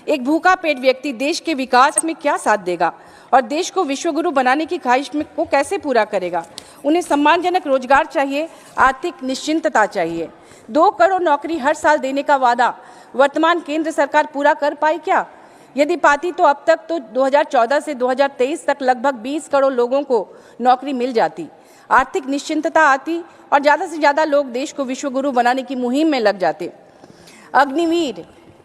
एक भूखा पेट व्यक्ति देश के विकास में क्या साथ देगा और देश को विश्वगुरु बनाने की ख्वाहिश में को कैसे पूरा करेगा। उन्हें सम्मानजनक रोजगार चाहिए, आर्थिक निश्चिंतता चाहिए। 2 करोड़ नौकरी हर साल देने का वादा वर्तमान केंद्र सरकार पूरा कर पाई क्या? यदि पाती तो अब तक तो 2014 से 2023 तक लगभग 20 करोड़ लोगों को नौकरी मिल जाती, आर्थिक निश्चिंतता आती और ज़्यादा से ज़्यादा लोग देश को विश्वगुरु बनाने की मुहिम में लग जाते। अग्निवीर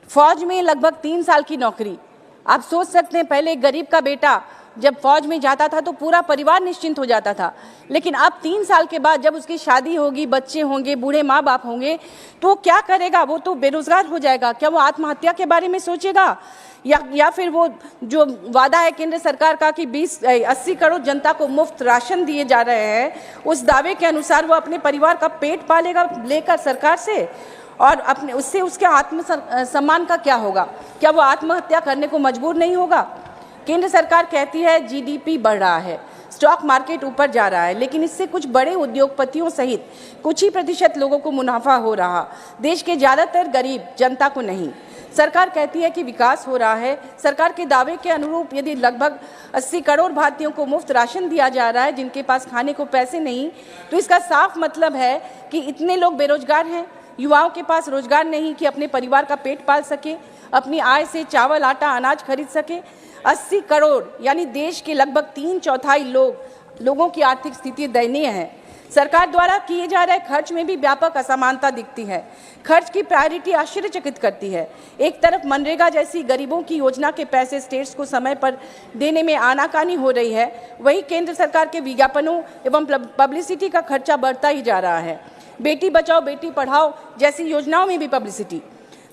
फौज में लगभग 3 साल की नौकरी। आप सोच सकते हैं, पहले एक गरीब का बेटा जब फौज में जाता था तो पूरा परिवार निश्चिंत हो जाता था, लेकिन अब 3 साल के बाद जब उसकी शादी होगी, बच्चे होंगे, बूढ़े माँ बाप होंगे, तो वो क्या करेगा? वो तो बेरोजगार हो जाएगा। क्या वो आत्महत्या के बारे में सोचेगा या फिर वो जो वादा है केंद्र सरकार का कि 80 करोड़ जनता को मुफ्त राशन दिए जा रहे हैं, उस दावे के अनुसार वो अपने परिवार का पेट पालेगा लेकर सरकार से, और अपने उससे उसके आत्मसम्मान का क्या होगा? क्या वो आत्महत्या करने को मजबूर नहीं होगा? केंद्र सरकार कहती है जीडीपी बढ़ रहा है, स्टॉक मार्केट ऊपर जा रहा है, लेकिन इससे कुछ बड़े उद्योगपतियों सहित कुछ ही प्रतिशत लोगों को मुनाफा हो रहा, देश के ज़्यादातर गरीब जनता को नहीं। सरकार कहती है कि विकास हो रहा है। सरकार के दावे के अनुरूप यदि लगभग 80 करोड़ भारतीयों को मुफ्त राशन दिया जा रहा है जिनके पास खाने को पैसे नहीं, तो इसका साफ मतलब है कि इतने लोग बेरोजगार हैं, युवाओं के पास रोजगार नहीं कि अपने परिवार का पेट पाल सके, अपनी आय से चावल, आटा, अनाज खरीद सके। 80 करोड़ यानी देश के लगभग 3/4 लोगों की आर्थिक स्थिति दयनीय है। सरकार द्वारा किए जा रहे खर्च में भी व्यापक असमानता दिखती है। खर्च की प्रायोरिटी आश्चर्यचकित करती है। एक तरफ मनरेगा जैसी गरीबों की योजना के पैसे स्टेट्स को समय पर देने में आनाकानी हो रही है, वहीं केंद्र सरकार के विज्ञापनों एवं पब्लिसिटी का खर्चा बढ़ता ही जा रहा है। बेटी बचाओ बेटी पढ़ाओ जैसी योजनाओं में भी पब्लिसिटी।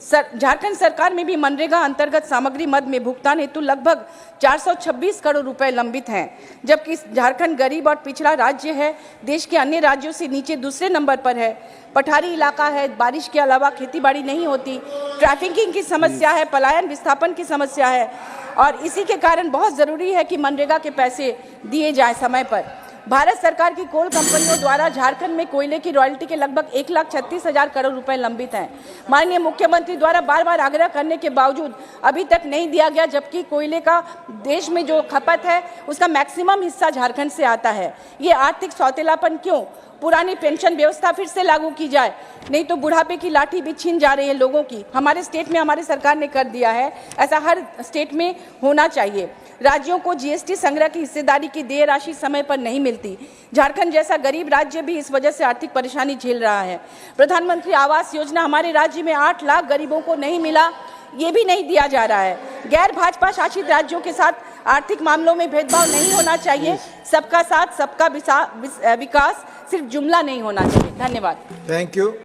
झारखंड सरकार में भी मनरेगा अंतर्गत सामग्री मद में भुगतान हेतु लगभग 426 करोड़ रुपए लंबित हैं, जबकि झारखंड गरीब और पिछड़ा राज्य है, देश के अन्य राज्यों से नीचे दूसरे नंबर पर है। पठारी इलाका है, बारिश के अलावा खेतीबाड़ी नहीं होती, ट्रैफिकिंग की समस्या है, पलायन विस्थापन की समस्या है, और इसी के कारण बहुत ज़रूरी है कि मनरेगा के पैसे दिए जाएँ समय पर। भारत सरकार की कोल कंपनियों द्वारा झारखंड में कोयले की रॉयल्टी के लगभग 1,36,000 करोड़ रुपए लंबित हैं। माननीय मुख्यमंत्री द्वारा बार बार आग्रह करने के बावजूद अभी तक नहीं दिया गया, जबकि कोयले का देश में जो खपत है उसका मैक्सिमम हिस्सा झारखंड से आता है। ये आर्थिक सौतेलापन क्यों? पुरानी पेंशन व्यवस्था फिर से लागू की जाए, नहीं तो बुढ़ापे की लाठी भी छीन जा रही है लोगों की। हमारे स्टेट में हमारी सरकार ने कर दिया है, ऐसा हर स्टेट में होना चाहिए। राज्यों को जीएसटी संग्रह की हिस्सेदारी की देय राशि समय पर नहीं मिलती। झारखंड जैसा गरीब राज्य भी इस वजह से आर्थिक परेशानी झेल रहा है। प्रधानमंत्री आवास योजना हमारे राज्य में 8 लाख गरीबों को नहीं मिला, ये भी नहीं दिया जा रहा है। गैर भाजपा शासित राज्यों के साथ आर्थिक मामलों में भेदभाव नहीं होना चाहिए। सबका साथ सबका विकास सिर्फ जुमला नहीं होना चाहिए। धन्यवाद। Thank you.